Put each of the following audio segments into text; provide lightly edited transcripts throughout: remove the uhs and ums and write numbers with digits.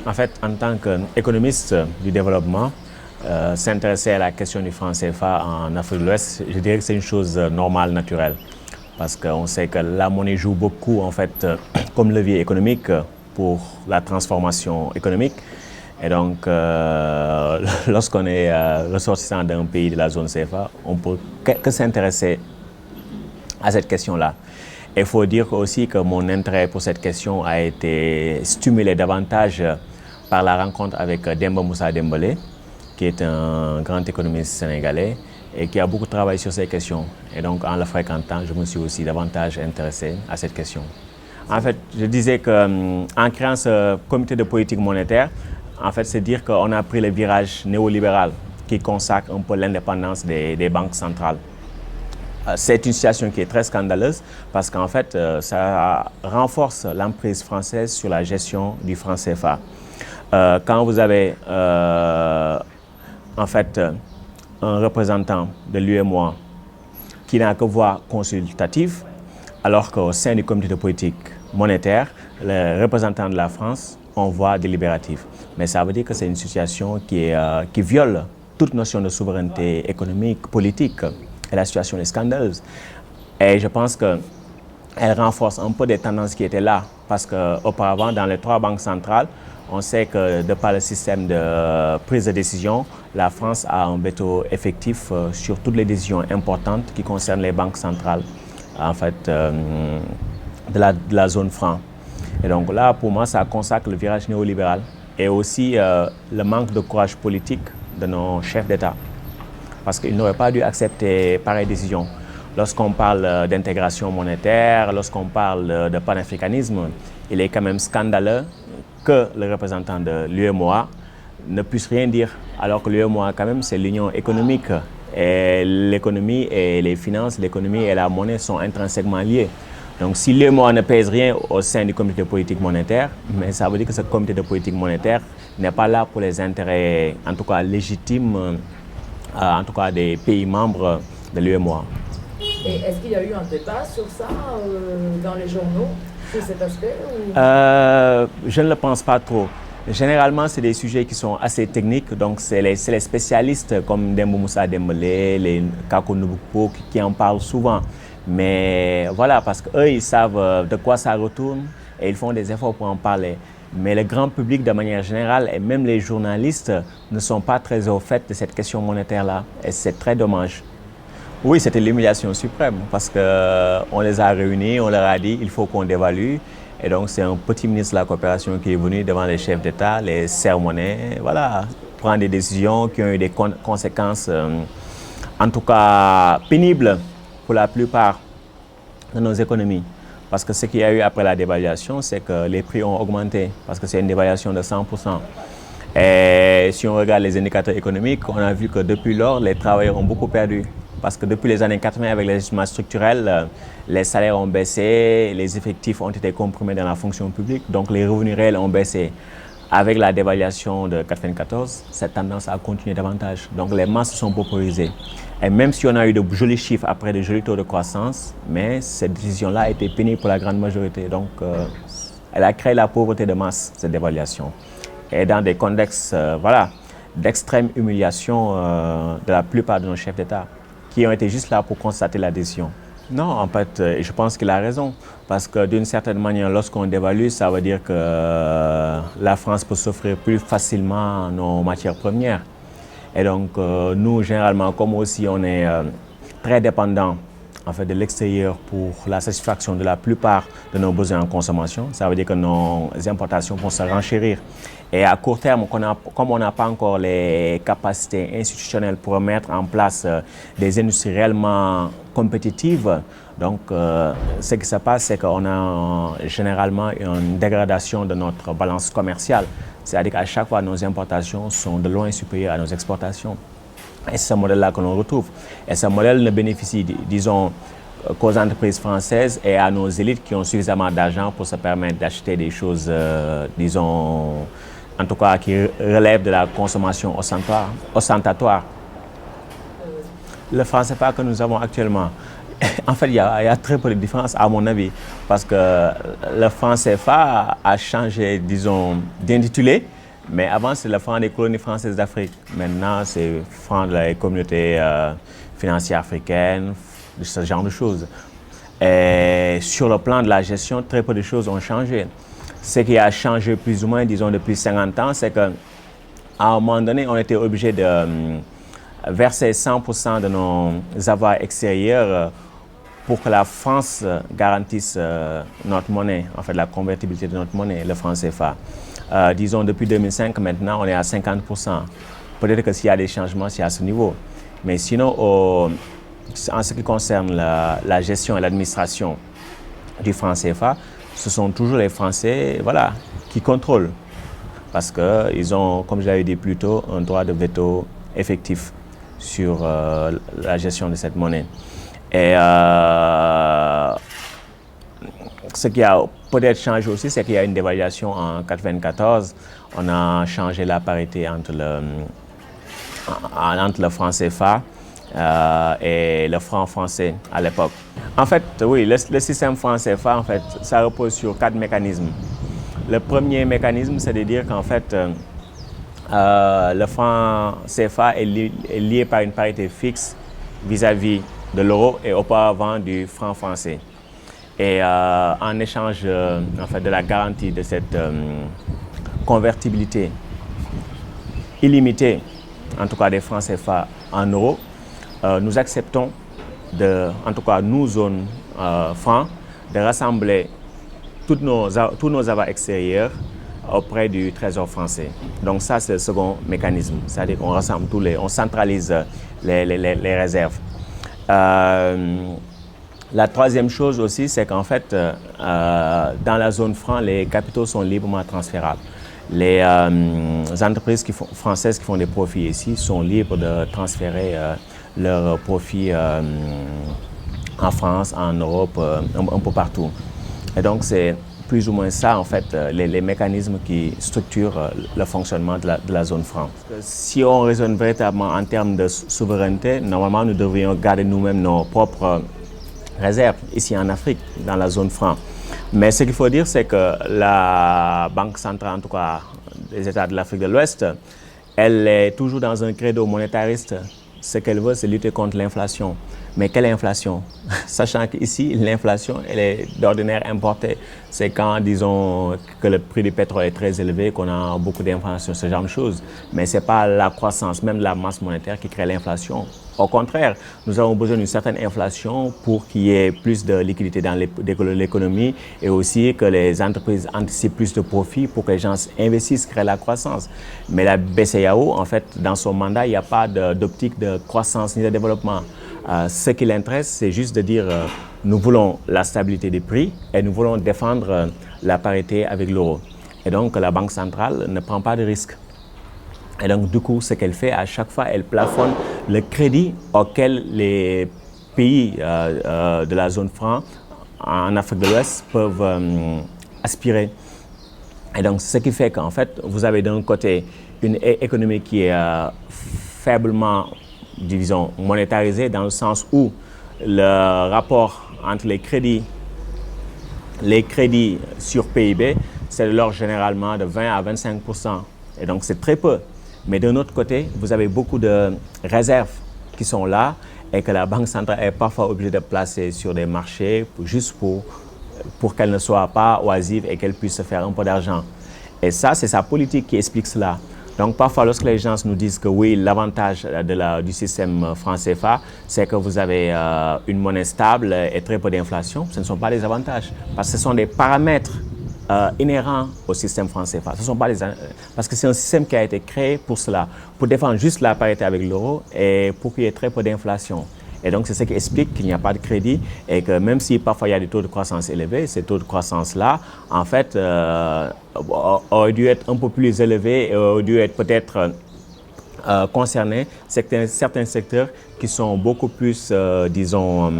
En fait, en tant qu'économiste du développement, s'intéresser à la question du franc CFA en Afrique de l'Ouest, je dirais que c'est une chose normale, naturelle. Parce qu'on sait que la monnaie joue beaucoup, en fait, comme levier économique pour la transformation économique. Et donc, lorsqu'on est ressortissant d'un pays de la zone CFA, on ne peut que s'intéresser à cette question-là. Il faut dire aussi que mon intérêt pour cette question a été stimulé davantage par la rencontre avec Demba Moussa Dembélé, qui est un grand économiste sénégalais et qui a beaucoup travaillé sur ces questions. Et donc, en le fréquentant, je me suis aussi davantage intéressé à cette question. En fait, je disais qu'en créant ce comité de politique monétaire, en fait, c'est dire qu'on a pris le virage néolibéral qui consacre un peu l'indépendance des banques centrales. C'est une situation qui est très scandaleuse parce qu'en fait, ça renforce l'emprise française sur la gestion du franc CFA. Quand vous avez en fait un représentant de l'UEMOA qui n'a que voix consultative, alors qu'au sein du comité de politique monétaire, les représentants de la France ont voix délibérative. Mais ça veut dire que c'est une situation qui viole toute notion de souveraineté économique, politique. Et la situation est scandaleuse. Et je pense qu'elle renforce un peu des tendances qui étaient là. Parce qu'auparavant, dans les 3 banques centrales, on sait que de par le système de prise de décision, la France a un veto effectif sur toutes les décisions importantes qui concernent les banques centrales en fait, de la zone franc. Et donc là, pour moi, ça consacre le virage néolibéral et aussi le manque de courage politique de nos chefs d'État. Parce qu'ils n'auraient pas dû accepter pareille décision. Lorsqu'on parle d'intégration monétaire, lorsqu'on parle de panafricanisme, il est quand même scandaleux que le représentant de l'UEMOA ne puisse rien dire, alors que l'UEMOA, quand même, c'est l'union économique. Et l'économie et les finances, l'économie et la monnaie sont intrinsèquement liées. Donc si l'UEMOA ne pèse rien au sein du comité de politique monétaire, mais ça veut dire que ce comité de politique monétaire n'est pas là pour les intérêts, en tout cas légitimes, en tout cas des pays membres de l'UEMOA. Et est-ce qu'il y a eu un débat sur ça dans les journaux, sur cet aspect ou... Je ne le pense pas trop. Généralement, c'est des sujets qui sont assez techniques, donc c'est les spécialistes comme Demba Moussa Dembélé, les Kako Nubukpo qui en parlent souvent. Mais voilà, parce qu'eux, ils savent de quoi ça retourne et ils font des efforts pour en parler. Mais le grand public, de manière générale, et même les journalistes, ne sont pas très au fait de cette question monétaire-là. Et c'est très dommage. Oui, c'était l'humiliation suprême, parce qu'on les a réunis, on leur a dit il faut qu'on dévalue. Et donc, c'est un petit ministre de la coopération qui est venu devant les chefs d'État, les sermonner, voilà, prendre des décisions qui ont eu des conséquences, en tout cas pénibles pour la plupart de nos économies. Parce que ce qu'il y a eu après la dévaluation, c'est que les prix ont augmenté, parce que c'est une dévaluation de 100%. Et si on regarde les indicateurs économiques, on a vu que depuis lors, les travailleurs ont beaucoup perdu. Parce que depuis les années 80, avec les ajustements structurels, les salaires ont baissé, les effectifs ont été comprimés dans la fonction publique, donc les revenus réels ont baissé. Avec la dévaluation de 1994, cette tendance a continué davantage. Donc les masses se sont paupérisées. Et même si on a eu de jolis chiffres après de jolis taux de croissance, mais cette décision-là a été pénible pour la grande majorité. Donc elle a créé la pauvreté de masse, cette dévaluation. Et dans des contextes voilà, d'extrême humiliation de la plupart de nos chefs d'État, qui ont été juste là pour constater la décision. Non, en fait, je pense qu'il a raison. Parce que d'une certaine manière, lorsqu'on dévalue, ça veut dire que la France peut s'offrir plus facilement nos matières premières. Et donc, nous, généralement, comme aussi on est très dépendants en fait, de l'extérieur pour la satisfaction de la plupart de nos besoins en consommation. Ça veut dire que nos importations vont se renchérir. Et à court terme, comme on n'a pas encore les capacités institutionnelles pour mettre en place des industries réellement compétitives, donc ce qui se passe, c'est qu'on a généralement une dégradation de notre balance commerciale. C'est-à-dire qu'à chaque fois, nos importations sont de loin supérieures à nos exportations. Et c'est ce modèle-là que l'on retrouve. Et ce modèle ne bénéficie, disons, qu'aux entreprises françaises et à nos élites qui ont suffisamment d'argent pour se permettre d'acheter des choses, disons, en tout cas qui relèvent de la consommation ostentatoire. Le franc CFA que nous avons actuellement, en fait, il y a très peu de différence à mon avis, parce que le franc CFA a changé, disons, d'intitulé. Mais avant, c'est le franc des colonies françaises d'Afrique. Maintenant, c'est le franc de la communauté financière africaine, ce genre de choses. Et sur le plan de la gestion, très peu de choses ont changé. Ce qui a changé plus ou moins, disons, depuis 50 ans, c'est qu'à un moment donné, on était obligé de verser 100% de nos avoirs extérieurs pour que la France garantisse notre monnaie, en fait, la convertibilité de notre monnaie, le franc CFA. Disons, depuis 2005, maintenant, on est à 50%. Peut-être que s'il y a des changements, c'est à ce niveau. Mais sinon, en ce qui concerne la gestion et l'administration du franc CFA, ce sont toujours les Français, voilà, qui contrôlent. Parce qu'ils ont, comme je l'avais dit plus tôt, un droit de veto effectif sur la gestion de cette monnaie. Et ce qui a peut-être changé aussi, c'est qu'il y a une dévaluation en 1994. On a changé la parité entre le franc CFA et le franc français à l'époque. En fait, oui, le système franc CFA, en fait, ça repose sur 4 mécanismes. Le premier mécanisme, c'est de dire qu'en fait, le franc CFA est lié par une parité fixe vis-à-vis de l'euro et auparavant du franc français. Et en échange en fait, de la garantie de cette convertibilité illimitée, en tout cas des francs CFA en euros, nous acceptons, en tout cas nous, zone francs, de rassembler tous nos avoirs extérieurs auprès du Trésor français. Donc ça, c'est le second mécanisme, c'est-à-dire qu'on rassemble on centralise les réserves. La troisième chose aussi, c'est qu'en fait, dans la zone franc, les capitaux sont librement transférables. Les entreprises françaises qui font des profits ici sont libres de transférer leurs profits en France, en Europe, un peu partout. Et donc, c'est plus ou moins ça, en fait, les mécanismes qui structurent le fonctionnement de la zone franc. Si on raisonne véritablement en termes de souveraineté, normalement, nous devrions garder nous-mêmes nos propres réserves ici en Afrique, dans la zone franc. Mais ce qu'il faut dire, c'est que la Banque centrale, en tout cas des États de l'Afrique de l'Ouest, elle est toujours dans un credo monétariste. Ce qu'elle veut, c'est lutter contre l'inflation. Mais quelle inflation? Sachant qu'ici, l'inflation, elle est d'ordinaire importée. C'est quand, disons, que le prix du pétrole est très élevé, qu'on a beaucoup d'inflation, ce genre de choses. Mais ce n'est pas la croissance, même de la masse monétaire, qui crée l'inflation. Au contraire, nous avons besoin d'une certaine inflation pour qu'il y ait plus de liquidité dans l'économie et aussi que les entreprises anticipent plus de profits pour que les gens investissent, créent la croissance. Mais la BCEAO, en fait, dans son mandat, il n'y a pas d'optique de croissance ni de développement. Ce qui l'intéresse, c'est juste de dire nous voulons la stabilité des prix et nous voulons défendre la parité avec l'euro. Et donc, la Banque centrale ne prend pas de risques. Et donc, du coup, ce qu'elle fait, à chaque fois, elle plafonne le crédit auquel les pays de la zone franc en Afrique de l'Ouest peuvent aspirer. Et donc, ce qui fait qu'en fait, vous avez d'un côté une économie qui est faiblement, disons, monétarisée, dans le sens où le rapport entre les crédits sur PIB, c'est de l'ordre généralement de 20 à 25%. Et donc, c'est très peu. Mais d'un autre côté, vous avez beaucoup de réserves qui sont là et que la Banque centrale est parfois obligée de placer sur des marchés juste pour qu'elle ne soit pas oisive et qu'elle puisse se faire un peu d'argent. Et ça, c'est sa politique qui explique cela. Donc parfois, lorsque les gens nous disent que oui, l'avantage du système franc CFA, c'est que vous avez une monnaie stable et très peu d'inflation, ce ne sont pas des avantages, parce que ce sont des paramètres inhérents au système franc CFA. Ce sont pas parce que c'est un système qui a été créé pour cela, pour défendre juste la parité avec l'euro et pour qu'il y ait très peu d'inflation. Et donc, c'est ce qui explique qu'il n'y a pas de crédit et que même si parfois il y a des taux de croissance élevés, ces taux de croissance-là, en fait, auraient dû être un peu plus élevés et auraient dû être peut-être concernés certains secteurs qui sont beaucoup plus, disons,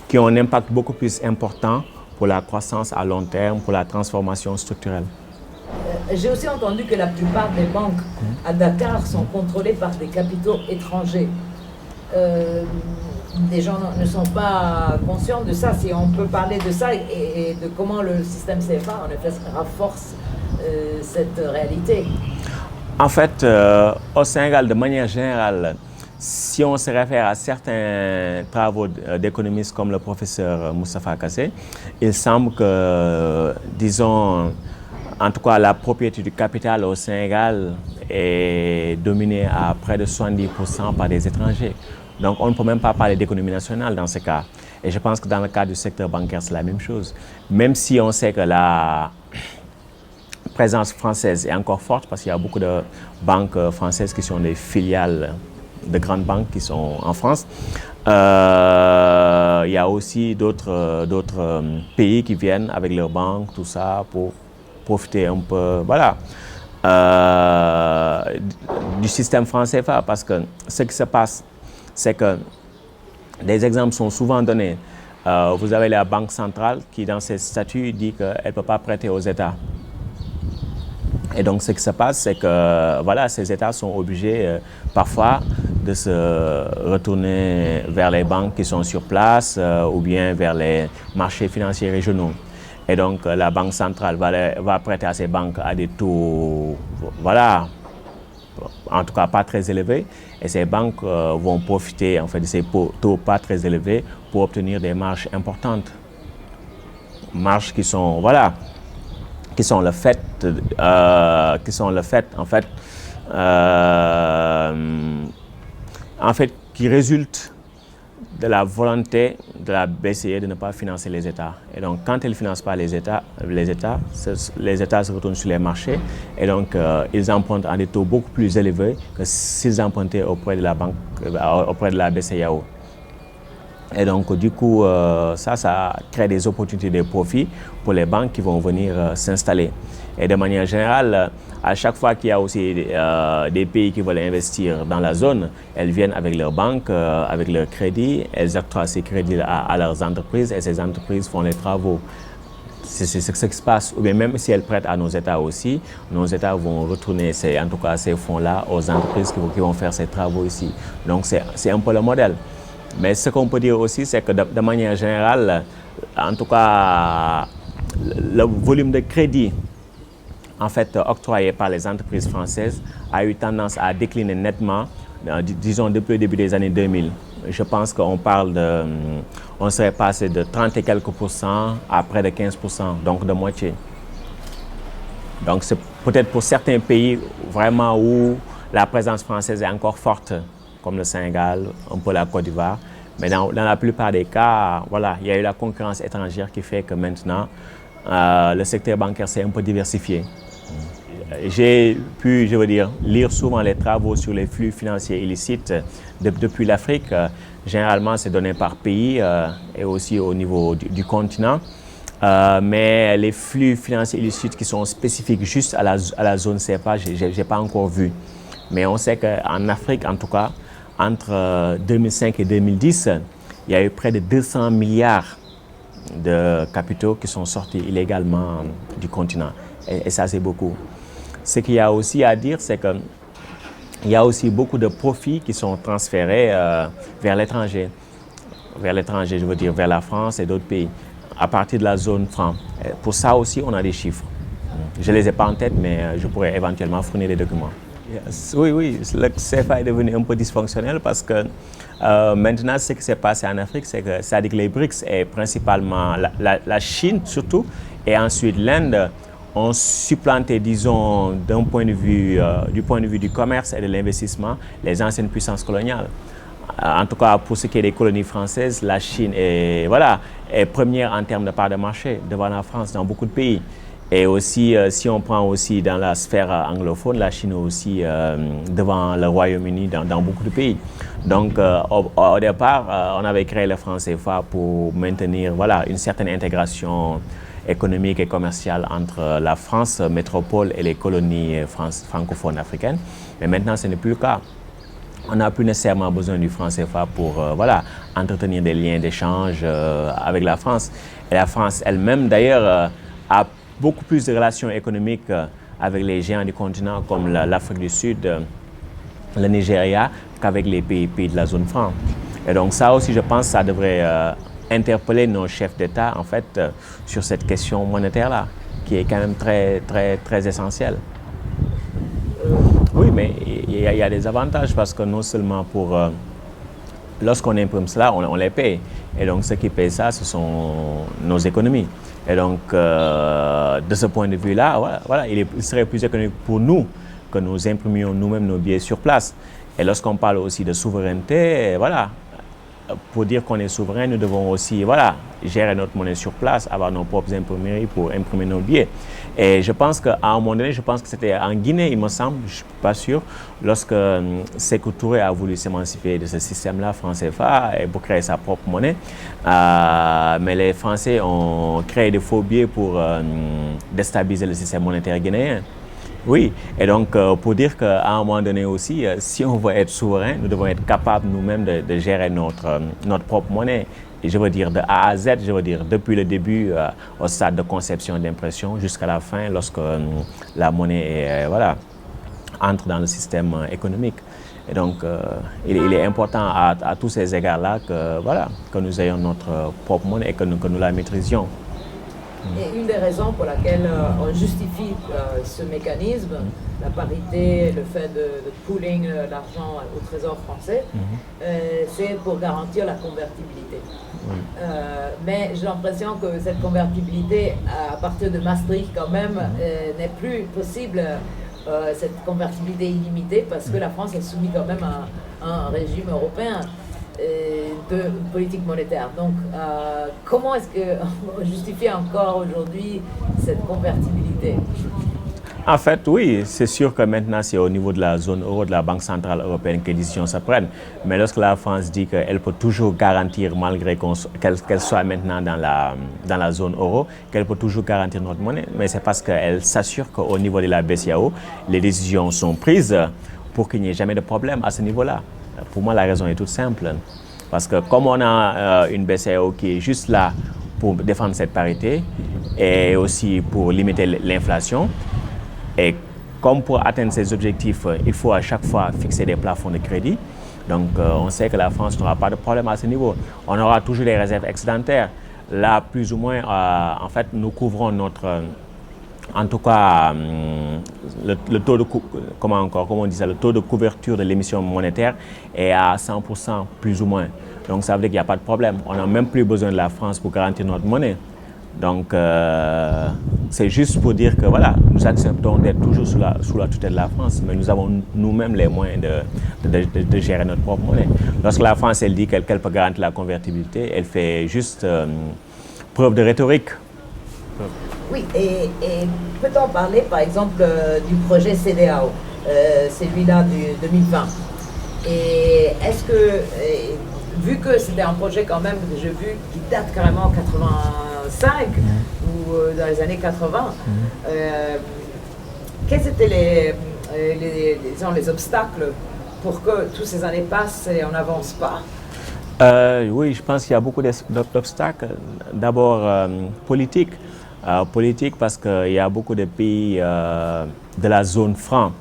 qui ont un impact beaucoup plus important pour la croissance à long terme, pour la transformation structurelle. J'ai aussi entendu que la plupart des banques à Dakar sont contrôlées par des capitaux étrangers. Des gens ne sont pas conscients de ça, si on peut parler de ça et de comment le système CFA en effet renforce cette réalité. En fait, au Sénégal, de manière générale, si on se réfère à certains travaux d'économistes comme le professeur Moustapha Kassé, il semble que, disons, en tout cas, la propriété du capital au Sénégal est dominée à près de 70% par des étrangers. Donc, on ne peut même pas parler d'économie nationale dans ce cas. Et je pense que dans le cas du secteur bancaire, c'est la même chose. Même si on sait que la présence française est encore forte, parce qu'il y a beaucoup de banques françaises qui sont des filiales de grandes banques qui sont en France. Il y a aussi d'autres pays qui viennent avec leurs banques, tout ça, pour profiter un peu, voilà, du système franc CFA. Parce que ce qui se passe, c'est que des exemples sont souvent donnés. Vous avez la Banque centrale qui, dans ses statuts, dit qu'elle ne peut pas prêter aux États. Et donc, ce qui se passe, c'est que voilà, ces États sont obligés parfois de se retourner vers les banques qui sont sur place ou bien vers les marchés financiers régionaux. Et donc, la Banque centrale va prêter à ces banques à des taux, voilà, en tout cas pas très élevés. Et ces banques vont profiter en fait de ces taux pas très élevés pour obtenir des marges importantes. Marges qui sont, voilà, qui sont le fait en fait, qui résultent de la volonté de la BCE de ne pas financer les États. Et donc, quand elle ne finance pas les États se retournent sur les marchés et donc ils empruntent à des taux beaucoup plus élevés que s'ils empruntaient auprès de la banque, auprès de la BCEAO. Et donc, du coup, ça crée des opportunités de profit pour les banques qui vont venir s'installer. Et de manière générale, à chaque fois qu'il y a aussi des pays qui veulent investir dans la zone, elles viennent avec leurs banques, avec leurs crédits, elles octroient ces crédits à leurs entreprises et ces entreprises font les travaux. C'est ce qui se passe. Ou bien même si elles prêtent à nos États aussi, nos États vont retourner en tout cas ces fonds-là aux entreprises qui vont faire ces travaux ici. Donc c'est un peu le modèle. Mais ce qu'on peut dire aussi, c'est que de manière générale, en tout cas, le volume de crédit en fait octroyé par les entreprises françaises a eu tendance à décliner nettement, disons depuis le début des années 2000. Je pense qu'on on serait passé de 30 et quelques pourcents à près de 15%, donc de moitié. Donc c'est peut-être pour certains pays vraiment où la présence française est encore forte, comme le Sénégal, un peu la Côte d'Ivoire. Mais dans la plupart des cas, voilà, il y a eu la concurrence étrangère qui fait que maintenant, le secteur bancaire s'est un peu diversifié. J'ai pu, je veux dire, lire souvent les travaux sur les flux financiers illicites depuis l'Afrique. Généralement, c'est donné par pays et aussi au niveau du continent. Mais les flux financiers illicites qui sont spécifiques juste à la zone CFA, je n'ai pas encore vu. Mais on sait qu'en Afrique, en tout cas, entre 2005 et 2010, il y a eu près de 200 milliards de capitaux qui sont sortis illégalement du continent. Et ça, c'est beaucoup. Ce qu'il y a aussi à dire, c'est qu'il y a aussi beaucoup de profits qui sont transférés vers l'étranger. Vers l'étranger, je veux dire vers la France et d'autres pays, à partir de la zone franc. Pour ça aussi, on a des chiffres. Je ne les ai pas en tête, mais je pourrais éventuellement fournir des documents. Oui, le CFA est devenu un peu dysfonctionnel parce que maintenant, ce qui s'est passé en Afrique, c'est-à-dire que les BRICS, et principalement la Chine surtout, et ensuite l'Inde, ont supplanté, disons, du point de vue du commerce et de l'investissement, les anciennes puissances coloniales. En tout cas, pour ce qui est des colonies françaises, la Chine est, voilà, est première en termes de part de marché devant la France dans beaucoup de pays. Et aussi, si on prend aussi dans la sphère anglophone, la Chine est aussi devant le Royaume-Uni dans beaucoup de pays. Donc, au départ, on avait créé le franc CFA pour maintenir, voilà, une certaine intégration économique et commerciale entre la France métropole et les colonies francophones africaines. Mais maintenant, ce n'est plus le cas. On n'a plus nécessairement besoin du franc CFA pour voilà, entretenir des liens d'échange avec la France. Et la France elle-même, d'ailleurs, a beaucoup plus de relations économiques avec les géants du continent comme l'Afrique du Sud, le Nigeria, qu'avec les pays de la zone franc. Et donc ça aussi, je pense, ça devrait interpeller nos chefs d'État, en fait, sur cette question monétaire-là, qui est quand même très essentielle. Oui, mais il y a des avantages parce que non seulement pour... lorsqu'on imprime cela, on les paye. Et donc, ceux qui payent ça, ce sont nos économies. Et donc, de ce point de vue-là, voilà, il serait plus économique pour nous que nous imprimions nous-mêmes nos billets sur place. Et lorsqu'on parle aussi de souveraineté, voilà, pour dire qu'on est souverain, nous devons aussi, voilà, gérer notre monnaie sur place, avoir nos propres imprimeries pour imprimer nos billets. Et je pense qu'à un moment donné, je pense que c'était en Guinée, il me semble, je ne suis pas sûr, lorsque Sékou Touré a voulu s'émanciper de ce système-là, franc CFA, et pour créer sa propre monnaie. Mais les Français ont créé des faux billets pour déstabiliser le système monétaire guinéen. Oui, et donc pour dire qu'à un moment donné aussi, si on veut être souverain, nous devons être capables nous-mêmes de gérer notre propre monnaie. Et je veux dire de A à Z, je veux dire depuis le début au stade de conception d'impression jusqu'à la fin lorsque la monnaie voilà, entre dans le système économique. Et donc il est important à tous ces égards-là que, voilà, que nous ayons notre propre monnaie et que nous la maîtrisions. Et une des raisons pour laquelle on justifie ce mécanisme, la parité, le fait de pooling l'argent au trésor français, c'est pour garantir la convertibilité. Mais j'ai l'impression que cette convertibilité, à partir de Maastricht quand même, n'est plus possible, cette convertibilité illimitée, parce que la France est soumise quand même à un régime européen de politique monétaire. Donc, comment est-ce qu'on justifie encore aujourd'hui cette convertibilité? En fait, oui, c'est sûr que maintenant, c'est au niveau de la zone euro, de la Banque centrale européenne que les décisions se prennent. Mais lorsque la France dit qu'elle peut toujours garantir, malgré qu'elle soit maintenant dans la zone euro, qu'elle peut toujours garantir notre monnaie, mais c'est parce qu'elle s'assure qu'au niveau de la BCEAO, les décisions sont prises pour qu'il n'y ait jamais de problème à ce niveau-là. Pour moi, la raison est toute simple. Parce que comme on a une BCEAO qui est juste là pour défendre cette parité et aussi pour limiter l'inflation, et comme pour atteindre ces objectifs, il faut à chaque fois fixer des plafonds de crédit. Donc on sait que la France n'aura pas de problème à ce niveau. On aura toujours des réserves excédentaires. Là, plus ou moins, en fait, nous couvrons notre... En tout cas, le taux de le taux de couverture de l'émission monétaire est à 100% plus ou moins. Donc ça veut dire qu'il n'y a pas de problème. On n'a même plus besoin de la France pour garantir notre monnaie. Donc c'est juste pour dire que voilà, nous acceptons d'être toujours sous la tutelle de la France, mais nous avons nous-mêmes les moyens de gérer notre propre monnaie. Lorsque la France elle dit qu'elle peut garantir la convertibilité, elle fait juste preuve de rhétorique. Oui, et peut-on parler par exemple du projet CEDEAO, celui-là du 2020? Et est-ce que, vu que c'était un projet quand même que j'ai vu qui date carrément en 85 ou dans les années 80, quels étaient les obstacles pour que toutes ces années passent et on n'avance pas? Oui, je pense qu'il y a beaucoup d'obstacles. D'abord politique parce qu'il y a beaucoup de pays de la zone franc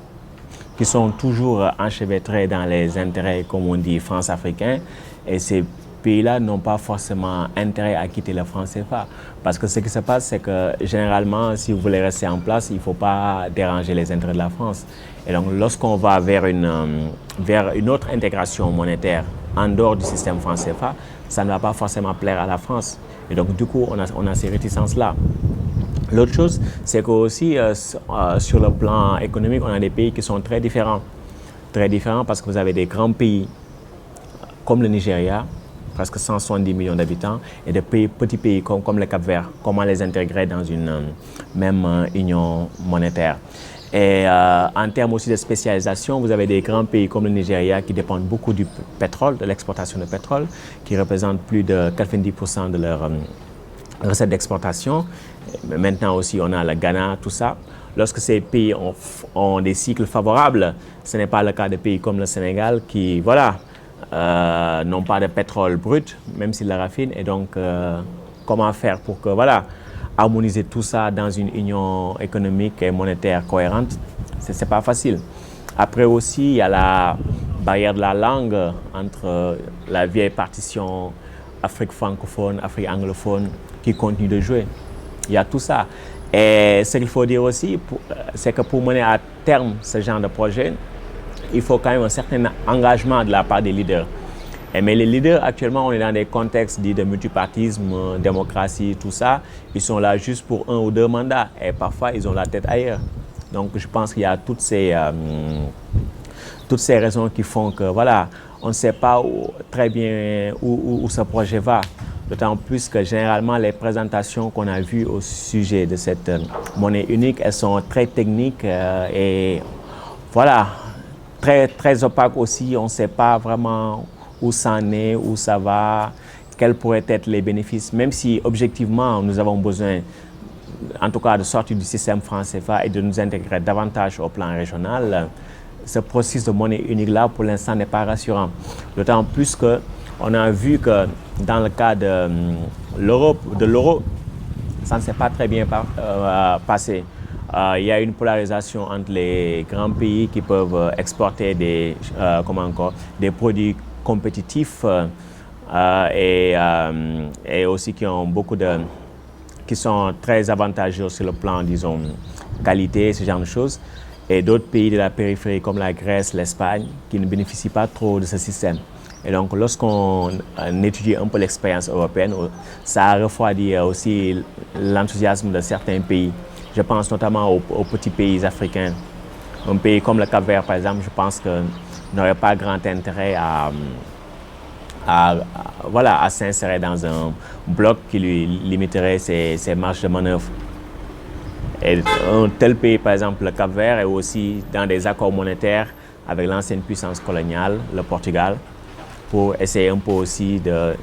qui sont toujours enchevêtrés dans les intérêts, comme on dit, france-africains. Et ces pays-là n'ont pas forcément intérêt à quitter le franc CFA. Parce que ce qui se passe, c'est que généralement, si vous voulez rester en place, il ne faut pas déranger les intérêts de la France. Et donc, lorsqu'on va vers une autre intégration monétaire en dehors du système franc CFA, ça ne va pas forcément plaire à la France. Et donc, du coup, on a ces réticences-là. L'autre chose, c'est qu'aussi, sur le plan économique, on a des pays qui sont très différents. Très différents parce que vous avez des grands pays comme le Nigeria, presque 170 millions d'habitants, et des petits pays comme le Cap-Vert. Comment les intégrer dans une même union monétaire. Et en termes aussi de spécialisation, vous avez des grands pays comme le Nigeria qui dépendent beaucoup du pétrole, de l'exportation de pétrole, qui représentent plus de 90% de leur recettes d'exportation. Maintenant aussi, on a le Ghana, tout ça. Lorsque ces pays ont des cycles favorables, ce n'est pas le cas de pays comme le Sénégal qui, voilà, n'ont pas de pétrole brut, même s'ils le raffinent. Et donc, comment faire pour que, voilà, harmoniser tout ça dans une union économique et monétaire cohérente, c'est pas facile. Après aussi, il y a la barrière de la langue entre la vieille partition Afrique francophone, Afrique anglophone qui continue de jouer. Il y a tout ça. Et ce qu'il faut dire aussi, c'est que pour mener à terme ce genre de projet, il faut quand même un certain engagement de la part des leaders. Mais les leaders, actuellement, on est dans des contextes dits de multipartisme, démocratie, tout ça. Ils sont là juste pour 1 ou 2 mandats. Et parfois, ils ont la tête ailleurs. Donc, je pense qu'il y a toutes ces raisons qui font que, voilà, on ne sait pas très bien où ce projet va. D'autant plus que, généralement, les présentations qu'on a vues au sujet de cette monnaie unique, elles sont très techniques et, voilà, très, très opaques aussi. On ne sait pas vraiment où ça en est, où ça va, quels pourraient être les bénéfices, même si objectivement nous avons besoin, en tout cas, de sortir du système franc CFA et de nous intégrer davantage au plan régional. Ce processus de monnaie unique là, pour l'instant, n'est pas rassurant. D'autant plus qu'on a vu que dans le cas de l'euro, ça ne s'est pas très bien passé. Il y a une polarisation entre les grands pays qui peuvent exporter des produits compétitifs et aussi qui sont très avantageux sur le plan, disons, qualité, ce genre de choses. Et d'autres pays de la périphérie comme la Grèce, l'Espagne, qui ne bénéficient pas trop de ce système. Et donc, lorsqu'on étudie un peu l'expérience européenne, ça a refroidi aussi l'enthousiasme de certains pays. Je pense notamment aux petits pays africains. Un pays comme le Cap-Vert, par exemple, je pense que n'aurait pas grand intérêt à s'insérer dans un bloc qui lui limiterait ses marges de manœuvre. Et un tel pays, par exemple le Cap-Vert, est aussi dans des accords monétaires avec l'ancienne puissance coloniale, le Portugal, pour essayer un peu aussi de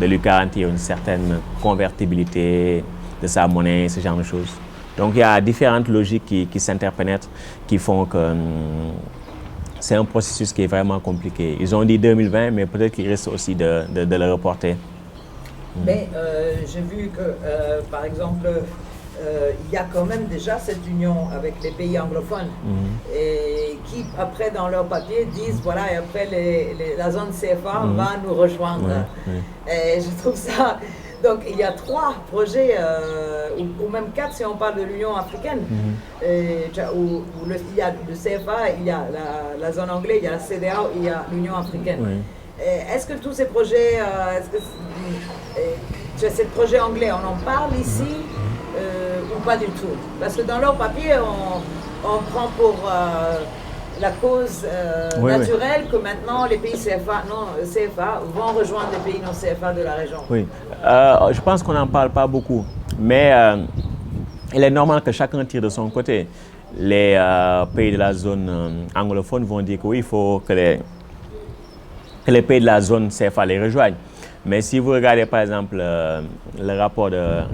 lui garantir une certaine convertibilité de sa monnaie, ce genre de choses. Donc il y a différentes logiques qui s'interpénètrent, qui font que c'est un processus qui est vraiment compliqué. Ils ont dit 2020, mais peut-être qu'ils risquent aussi de le reporter. Mais j'ai vu que, par exemple, il y a quand même déjà cette union avec les pays anglophones et qui, après, dans leur papier, disent, voilà, et après, la zone CFA va nous rejoindre. Et je trouve ça... Donc, il y a 3 projets, ou même 4 si on parle de l'Union africaine, où il y a le CFA, il y a la zone anglaise, il y a la CEDEAO, il y a l'Union africaine. Est-ce que tous ces projets, ces projets anglais, on en parle ici ou pas du tout? Parce que dans leur papier, on prend pour la cause naturelle que maintenant les pays CFA vont rejoindre les pays non CFA de la région. Oui, je pense qu'on n'en parle pas beaucoup, mais il est normal que chacun tire de son côté. Les pays de la zone anglophone vont dire que oui, il faut que les pays de la zone CFA les rejoignent. Mais si vous regardez par exemple le rapport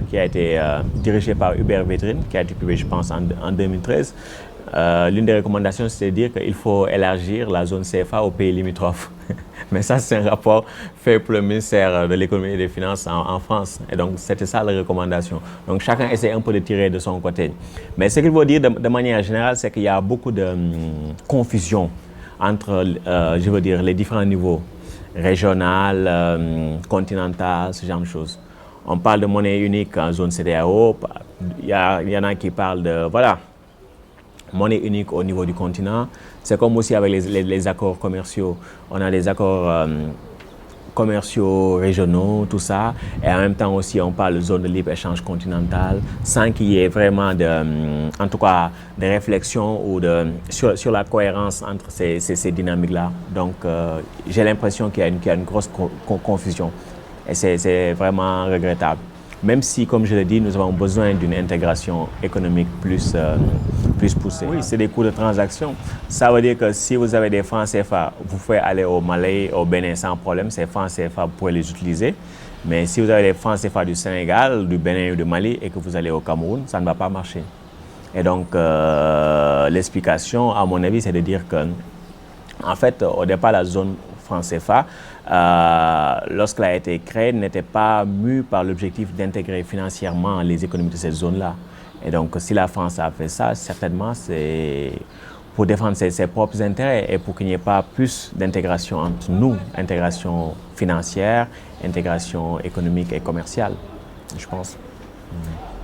qui a été dirigé par Hubert Védrine, qui a été publié je pense en 2013, l'une des recommandations c'est de dire qu'il faut élargir la zone CFA aux pays limitrophes. Mais ça c'est un rapport fait pour le ministère de l'économie et des finances en France. Et donc c'était ça la recommandation. Donc chacun essaie un peu de tirer de son côté. Mais ce qu'il faut dire de manière générale, c'est qu'il y a beaucoup de confusion entre je veux dire, les différents niveaux. Régional, continental, ce genre de choses. On parle de monnaie unique en zone CEDEAO. Il y en a qui parlent de, voilà, monnaie unique au niveau du continent. C'est comme aussi avec les accords commerciaux. On a des accords commerciaux régionaux, tout ça. Et en même temps aussi, on parle de zone de libre-échange continentale, sans qu'il y ait vraiment en tout cas, de réflexion ou sur la cohérence entre ces dynamiques-là. Donc, j'ai l'impression qu'il y a une grosse confusion. Et c'est vraiment regrettable. Même si, comme je l'ai dit, nous avons besoin d'une intégration économique plus poussée. Oui, c'est des coûts de transaction. Ça veut dire que si vous avez des francs CFA, vous pouvez aller au Mali, au Bénin sans problème. Ces francs CFA, vous pouvez les utiliser. Mais si vous avez des francs CFA du Sénégal, du Bénin ou du Mali et que vous allez au Cameroun, ça ne va pas marcher. Et donc, l'explication, à mon avis, c'est de dire que, en fait, au départ, la zone franc CFA, lorsqu'elle a été créée, n'était pas mue par l'objectif d'intégrer financièrement les économies de cette zone-là. Et donc, si la France a fait ça, certainement, c'est pour défendre ses propres intérêts et pour qu'il n'y ait pas plus d'intégration entre nous, intégration financière, intégration économique et commerciale, je pense.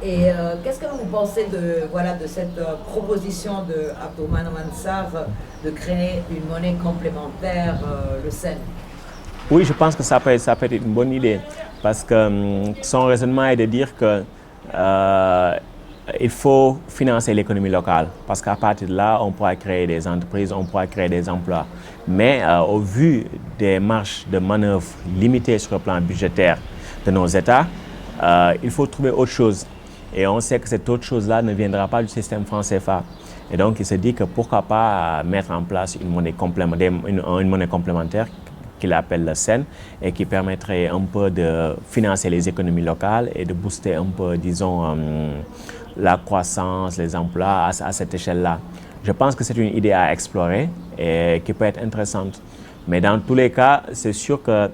Et qu'est-ce que vous pensez de cette proposition de Abdourahmane Mansar de créer une monnaie complémentaire, le SEN? Oui, je pense que ça peut être une bonne idée parce que son raisonnement est de dire que il faut financer l'économie locale parce qu'à partir de là, on pourra créer des entreprises, on pourra créer des emplois. Mais au vu des marges de manœuvre limitées sur le plan budgétaire de nos États, il faut trouver autre chose. Et on sait que cette autre chose-là ne viendra pas du système franc CFA. Et donc, il se dit que pourquoi pas mettre en place une monnaie complémentaire qu'il appelle le SEN et qui permettrait un peu de financer les économies locales et de booster un peu, disons, la croissance, les emplois à cette échelle-là. Je pense que c'est une idée à explorer et qui peut être intéressante. Mais dans tous les cas, c'est sûr que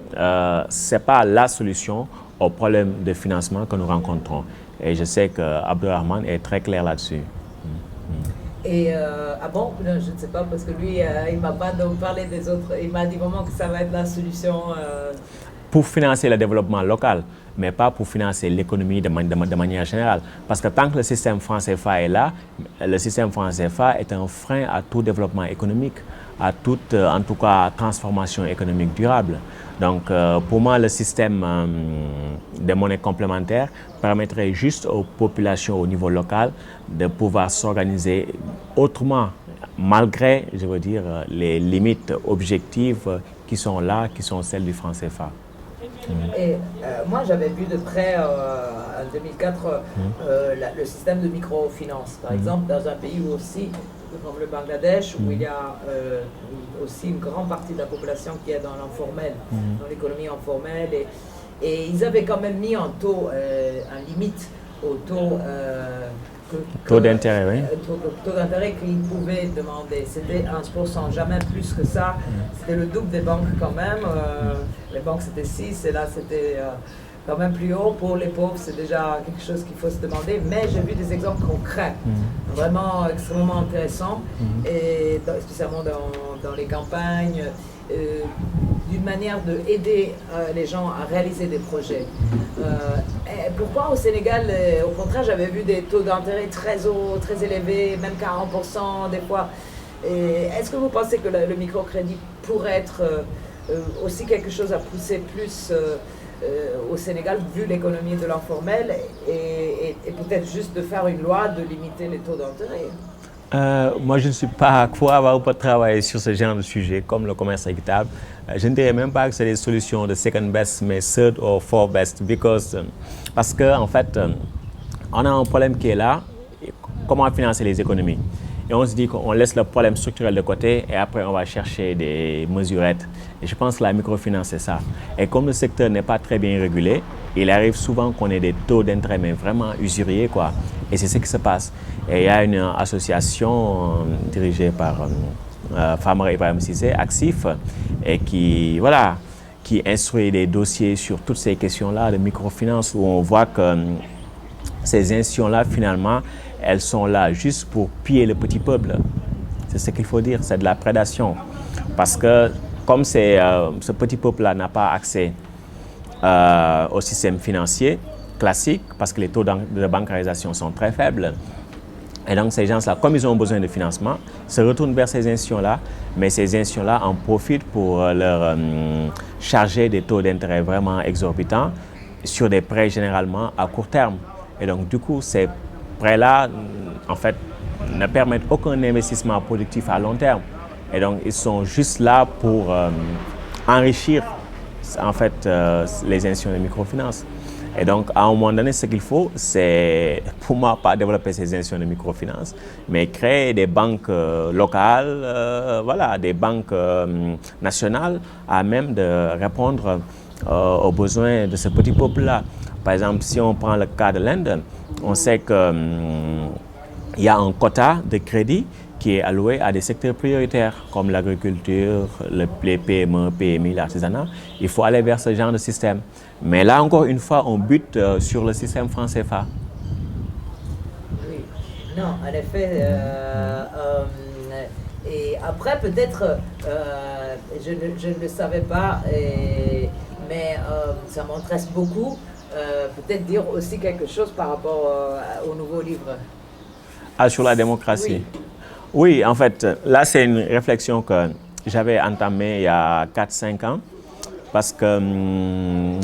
ce n'est pas la solution au problème de financement que nous rencontrons. Et je sais qu'Abdourahmane est très clair là-dessus. Et ah bon, je ne sais pas, parce que lui, il ne m'a pas parlé des autres. Il m'a dit vraiment que ça va être la solution. Pour financer le développement local, mais pas pour financer l'économie de manière générale. Parce que tant que le système franc CFA est là, le système franc CFA est un frein à tout développement économique, à toute, en tout cas, transformation économique durable. Donc, pour moi, le système de monnaie complémentaire permettrait juste aux populations au niveau local de pouvoir s'organiser autrement, malgré, je veux dire, les limites objectives qui sont là, qui sont celles du franc CFA. Et moi, j'avais vu de près, en 2004, le système de microfinance. Par exemple, dans un pays aussi, comme le Bangladesh, où il y a aussi une grande partie de la population qui est dans l'informel, dans l'économie informelle. Et ils avaient quand même mis un taux, un limite au taux d'intérêt, oui. Taux d'intérêt qu'ils pouvaient demander. C'était 1%, jamais plus que ça. C'était le double des banques quand même. Les banques c'était 6 et là c'était quand même plus haut. Pour les pauvres, c'est déjà quelque chose qu'il faut se demander. Mais j'ai vu des exemples concrets, vraiment extrêmement intéressants, et spécialement dans les campagnes, d'une manière d'aider les gens à réaliser des projets. Pourquoi au Sénégal, au contraire, j'avais vu des taux d'intérêt très hauts, très élevés, même 40% des fois. Est-ce que vous pensez que le microcrédit pourrait être aussi quelque chose à pousser plus au Sénégal, vu l'économie de l'informel, et peut-être juste de faire une loi de limiter les taux d'intérêt? Moi, je ne suis pas, pour avoir pas travaillé sur ce genre de sujet, comme le commerce équitable. Je ne dirais même pas que c'est des solutions de second best, mais third or fourth best, parce que en fait, on a un problème qui est là. Comment financer les économies? Et on se dit qu'on laisse le problème structurel de côté et après on va chercher des mesurettes. Et je pense que la microfinance, c'est ça. Et comme le secteur n'est pas très bien régulé, il arrive souvent qu'on ait des taux d'intérêt mais vraiment usuriers, quoi. Et c'est ce qui se passe. Et il y a une association dirigée par Famara Ibrahim Cissé, Actif, et qui instruit des dossiers sur toutes ces questions-là de microfinance, où on voit que ces institutions-là, finalement, elles sont là juste pour piller le petit peuple. C'est ce qu'il faut dire, c'est de la prédation. Parce que comme ce petit peuple-là n'a pas accès au système financier classique, parce que les taux de bancarisation sont très faibles, Et donc ces gens-là, comme ils ont besoin de financement, se retournent vers ces institutions-là, mais ces institutions-là en profitent pour leur charger des taux d'intérêt vraiment exorbitants sur des prêts généralement à court terme. Et donc du coup, ces prêts-là, en fait, ne permettent aucun investissement productif à long terme. Et donc ils sont juste là pour enrichir en fait les institutions de microfinance. Et donc, à un moment donné, ce qu'il faut, c'est, pour moi, pas développer ces institutions de microfinance, mais créer des banques locales, voilà, des banques nationales à même de répondre aux besoins de ce petit peuple-là. Par exemple, si on prend le cas de l'Inde, on sait qu'il y a un quota de crédit qui est alloué à des secteurs prioritaires comme l'agriculture, les PME, PMI, l'artisanat. Il faut aller vers ce genre de système. Mais là, encore une fois, on bute sur le système franc CFA. Oui, non, en effet. Et après, peut-être, je ne le savais pas, mais ça m'intéresse beaucoup. Peut-être dire aussi quelque chose par rapport au nouveau livre. Ah, sur la démocratie. Oui, en fait, là, c'est une réflexion que j'avais entamée il y a 4-5 ans. Parce que,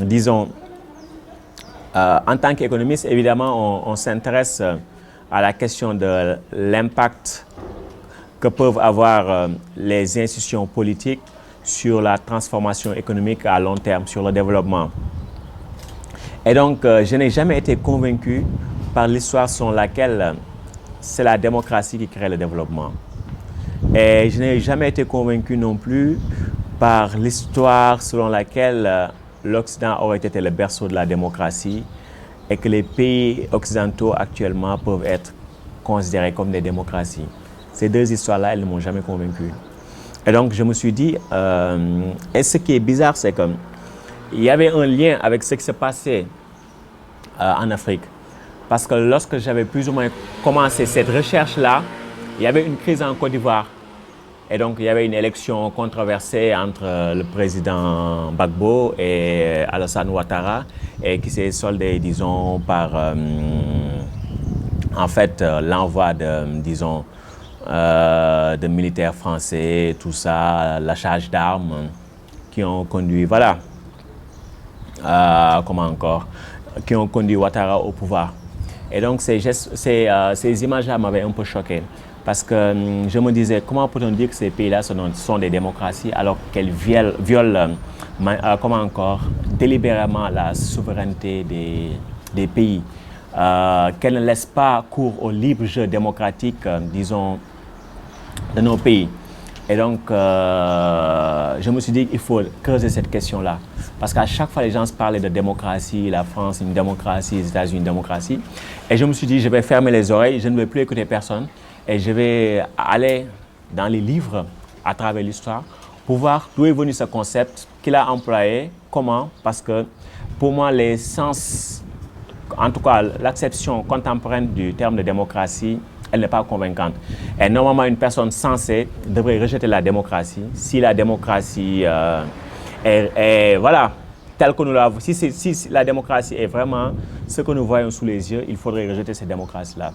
disons, en tant qu'économiste, évidemment, on s'intéresse à la question de l'impact que peuvent avoir les institutions politiques sur la transformation économique à long terme, sur le développement. Et donc, je n'ai jamais été convaincu par l'histoire selon laquelle c'est la démocratie qui crée le développement. Et je n'ai jamais été convaincu non plus par l'histoire selon laquelle l'Occident aurait été le berceau de la démocratie et que les pays occidentaux actuellement peuvent être considérés comme des démocraties. Ces deux histoires-là, elles ne m'ont jamais convaincu. Et donc, je me suis dit, et ce qui est bizarre, c'est qu'il y avait un lien avec ce qui se passait en Afrique. Parce que lorsque j'avais plus ou moins commencé cette recherche-là, il y avait une crise en Côte d'Ivoire. Et donc, il y avait une élection controversée entre le président Gbagbo et Alassane Ouattara, et qui s'est soldée, disons, par, en fait, l'envoi de militaires français, tout ça, l'achat d'armes qui ont conduit, voilà, qui ont conduit Ouattara au pouvoir. Et donc, ces images-là m'avaient un peu choqué. Parce que je me disais, comment peut-on dire que ces pays-là sont des démocraties alors qu'elles violent délibérément la souveraineté des pays, qu'elles ne laissent pas cours au libre jeu démocratique, disons, de nos pays. Et donc, je me suis dit qu'il faut creuser cette question-là. Parce qu'à chaque fois, les gens se parlaient de démocratie, la France, une démocratie, les États-Unis, une démocratie. Et je me suis dit, je vais fermer les oreilles, je ne vais plus écouter personne. Et je vais aller dans les livres, à travers l'histoire, pour voir d'où est venu ce concept, qu'il a employé, comment. Parce que pour moi, les sens, en tout cas l'acception contemporaine du terme de démocratie, elle n'est pas convaincante. Et normalement, une personne sensée devrait rejeter la démocratie. Si la démocratie est voilà, telle que nous l'avons, si la démocratie est vraiment ce que nous voyons sous les yeux, il faudrait rejeter cette démocratie-là.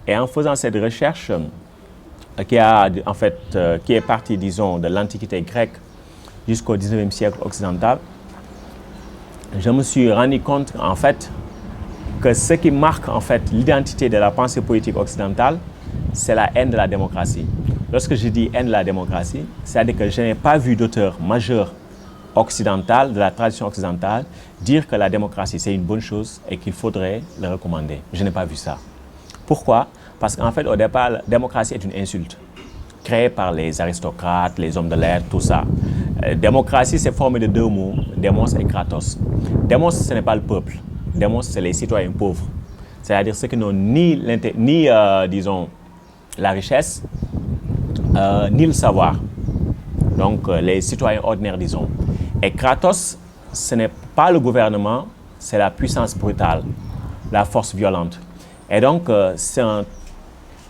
Et en faisant cette recherche, qui est partie, disons, de l'Antiquité grecque jusqu'au 19e siècle occidental, je me suis rendu compte, en fait, que ce qui marque, en fait, l'identité de la pensée politique occidentale, c'est la haine de la démocratie. Lorsque je dis haine de la démocratie, c'est-à-dire que je n'ai pas vu d'auteur majeur occidental, de la tradition occidentale, dire que la démocratie, c'est une bonne chose et qu'il faudrait le recommander. Je n'ai pas vu ça. Pourquoi? Parce qu'en fait, au départ, la démocratie est une insulte créée par les aristocrates, les hommes de lettres, tout ça. Démocratie, c'est formé de deux mots, démos et kratos. Démos, ce n'est pas le peuple. Démos, c'est les citoyens pauvres. C'est-à-dire ceux qui n'ont ni disons, la richesse, ni le savoir. Donc, les citoyens ordinaires, disons. Et kratos, ce n'est pas le gouvernement, c'est la puissance brutale, la force violente. Et donc, c'est un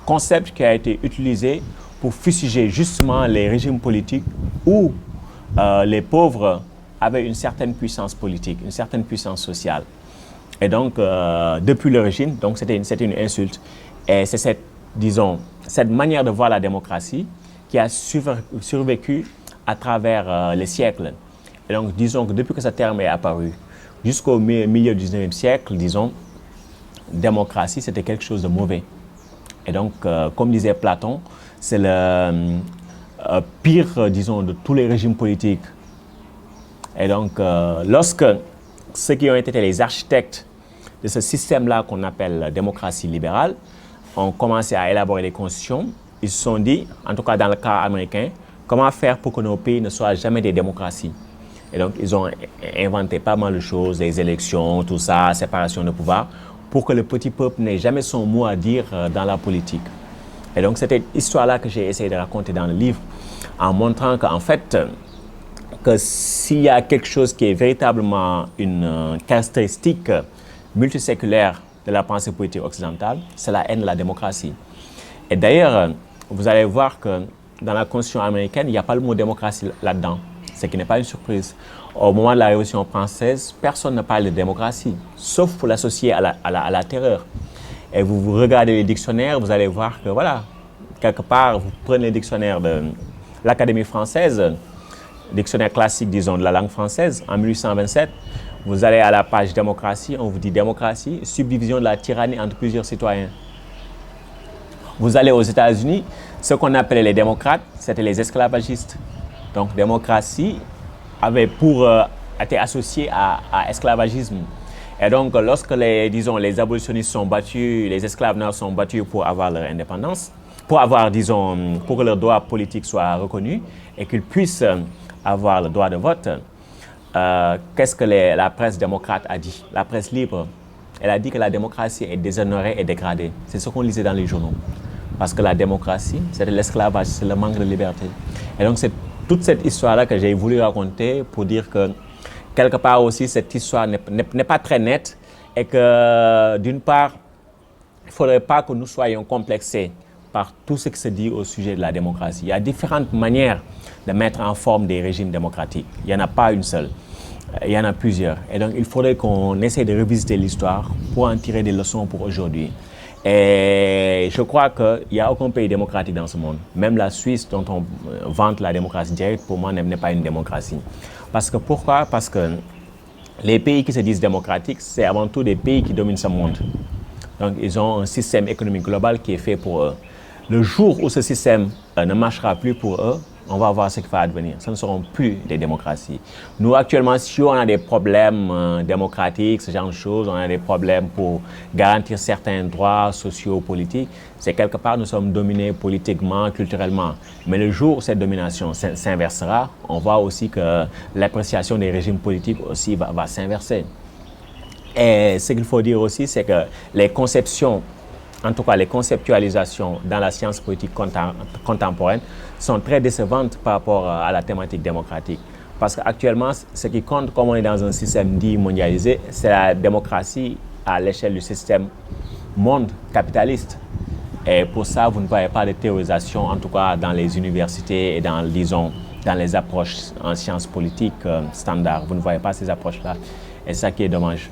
concept qui a été utilisé pour fustiger justement les régimes politiques où les pauvres avaient une certaine puissance politique, une certaine puissance sociale. Et donc, depuis l'origine, donc c'était une insulte. Et c'est cette disons, cette manière de voir la démocratie qui a survécu à travers les siècles. Et donc, disons que depuis que ce terme est apparu, jusqu'au milieu du 19e siècle, disons, démocratie, c'était quelque chose de mauvais. Et donc, comme disait Platon, c'est le pire, disons, de tous les régimes politiques. Et donc, lorsque ceux qui ont été les architectes de ce système-là qu'on appelle la démocratie libérale ont commencé à élaborer les constitutions, ils se sont dit, en tout cas dans le cas américain, comment faire pour que nos pays ne soient jamais des démocraties. Et donc, ils ont inventé pas mal de choses, les élections, tout ça, séparation de pouvoir, pour que le petit peuple n'ait jamais son mot à dire dans la politique. Et donc, c'était cette histoire-là que j'ai essayé de raconter dans le livre, en montrant qu'en fait, que s'il y a quelque chose qui est véritablement une caractéristique multiséculaire de la pensée politique occidentale, c'est la haine de la démocratie. Et d'ailleurs, vous allez voir que dans la Constitution américaine, il n'y a pas le mot démocratie là-dedans, ce qui n'est pas une surprise. Au moment de la Révolution française, personne ne parle de démocratie, sauf pour l'associer à la terreur. Et vous regardez les dictionnaires, vous allez voir que voilà, quelque part, vous prenez les dictionnaires de l'Académie française, dictionnaire classique, disons, de la langue française, en 1827, vous allez à la page démocratie, on vous dit démocratie, subdivision de la tyrannie entre plusieurs citoyens. Vous allez aux États-Unis, ce qu'on appelait les démocrates, c'était les esclavagistes. Donc, démocratie avait été associée à esclavagisme. Et donc, lorsque les abolitionnistes sont battus, les esclaves noirs sont battus pour avoir leur indépendance, pour que leurs droits politiques soient reconnus et qu'ils puissent avoir le droit de vote, qu'est-ce que la presse démocrate a dit? La presse libre, elle a dit que la démocratie est déshonorée et dégradée. C'est ce qu'on lisait dans les journaux. Parce que la démocratie, c'est l'esclavage, c'est le manque de liberté. Et donc, c'est toute cette histoire-là que j'ai voulu raconter pour dire que, quelque part aussi, cette histoire n'est pas très nette et que, d'une part, il ne faudrait pas que nous soyons complexés par tout ce qui se dit au sujet de la démocratie. Il y a différentes manières de mettre en forme des régimes démocratiques. Il n'y en a pas une seule. Il y en a plusieurs. Et donc, il faudrait qu'on essaie de revisiter l'histoire pour en tirer des leçons pour aujourd'hui. Et je crois qu'il n'y a aucun pays démocratique dans ce monde. Même la Suisse, dont on vante la démocratie directe, pour moi, n'est pas une démocratie. Pourquoi? Parce que les pays qui se disent démocratiques, c'est avant tout des pays qui dominent ce monde. Donc, ils ont un système économique global qui est fait pour eux. Le jour où ce système ne marchera plus pour eux, on va voir ce qui va advenir. Ce ne seront plus des démocraties. Nous, actuellement, si on a des problèmes démocratiques, ce genre de choses, on a des problèmes pour garantir certains droits sociaux, politiques, c'est quelque part, nous sommes dominés politiquement, culturellement. Mais le jour où cette domination s'inversera, on voit aussi que l'appréciation des régimes politiques aussi va s'inverser. Et ce qu'il faut dire aussi, c'est que les conceptions, en tout cas les conceptualisations dans la science politique contemporaine sont très décevantes par rapport à la thématique démocratique. Parce qu'actuellement, ce qui compte, comme on est dans un système dit mondialisé, c'est la démocratie à l'échelle du système monde capitaliste. Et pour ça, vous ne voyez pas de théorisation, en tout cas dans les universités et dans les approches en sciences politiques standards. Vous ne voyez pas ces approches-là. Et c'est ça qui est dommage.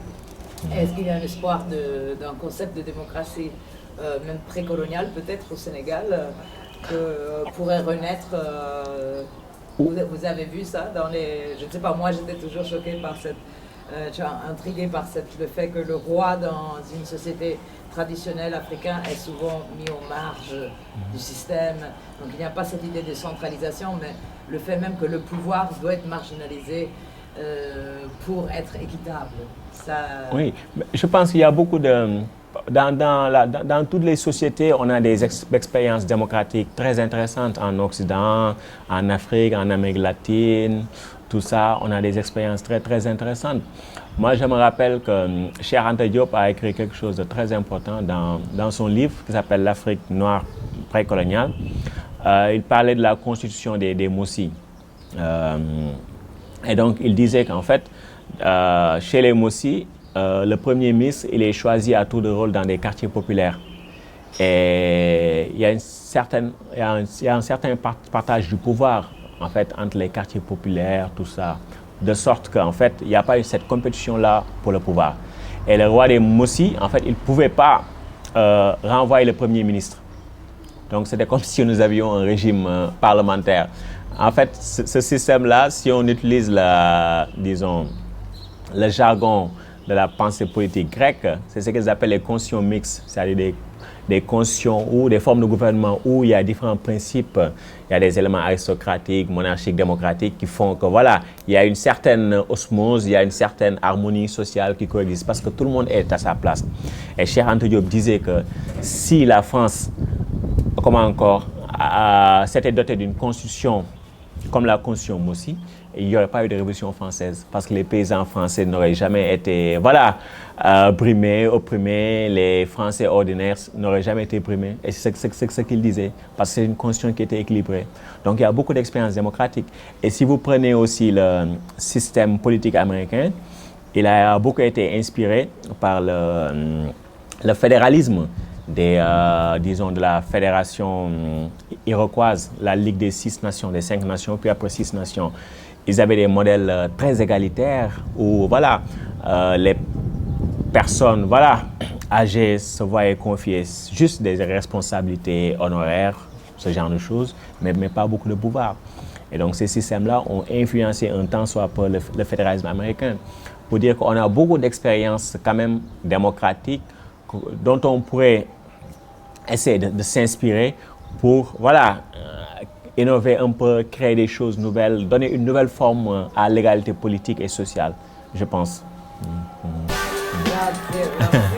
Est-ce qu'il y a un espoir d'un concept de démocratie, même précoloniale peut-être au Sénégal, que pourrait renaître vous avez vu ça dans les... Je ne sais pas, moi j'étais toujours choquée par intriguée par le fait que le roi dans une société traditionnelle africaine est souvent mis aux marges du système. Donc il n'y a pas cette idée de centralisation, mais le fait même que le pouvoir doit être marginalisé pour être équitable. Ça... Oui, je pense qu'il y a beaucoup de... Dans toutes les sociétés, on a des expériences démocratiques très intéressantes en Occident, en Afrique, en Amérique latine, tout ça, on a des expériences très, très intéressantes. Moi, je me rappelle que Cheikh Anta Diop a écrit quelque chose de très important dans son livre qui s'appelle L'Afrique noire précoloniale. Il parlait de la constitution des Mossi. Et donc, il disait qu'en fait, chez les Mossi, le premier ministre, il est choisi à tour de rôle dans des quartiers populaires. Et il y a un certain partage du pouvoir, en fait, entre les quartiers populaires, tout ça. De sorte qu'en fait, il n'y a pas eu cette compétition-là pour le pouvoir. Et le roi des Mossi, en fait, il ne pouvait pas renvoyer le premier ministre. Donc c'était comme si nous avions un régime parlementaire. En fait, ce système-là, si on utilise disons, le jargon de la pensée politique grecque, c'est ce qu'ils appellent les constitutions mixtes, c'est-à-dire des constitutions ou des formes de gouvernement où il y a différents principes, il y a des éléments aristocratiques, monarchiques, démocratiques qui font que voilà, il y a une certaine osmose, il y a une certaine harmonie sociale qui coexiste parce que tout le monde est à sa place. Et Cheikh Anta Diop disait que si la France, comment encore, s'était dotée d'une constitution comme la constitution Mossi, il n'y aurait pas eu de révolution française parce que les paysans français n'auraient jamais été, voilà, brimés, opprimés, les Français ordinaires n'auraient jamais été brimés. Et c'est ce qu'il disait, parce que c'est une constitution qui était équilibrée. Donc il y a beaucoup d'expériences démocratiques. Et si vous prenez aussi le système politique américain, il a beaucoup été inspiré par le fédéralisme disons, de la fédération iroquoise, la Ligue des 6 nations, des 5 nations, puis après 6 nations. Ils avaient des modèles très égalitaires où, voilà, les personnes, voilà, âgées se voyaient confier juste des responsabilités honoraires, ce genre de choses, mais pas beaucoup de pouvoir. Et donc, ces systèmes-là ont influencé un temps soit peu le fédéralisme américain. Pour dire qu'on a beaucoup d'expériences quand même démocratiques dont on pourrait essayer de s'inspirer pour, voilà, innover un peu, créer des choses nouvelles, donner une nouvelle forme à l'égalité politique et sociale, je pense. Grazie.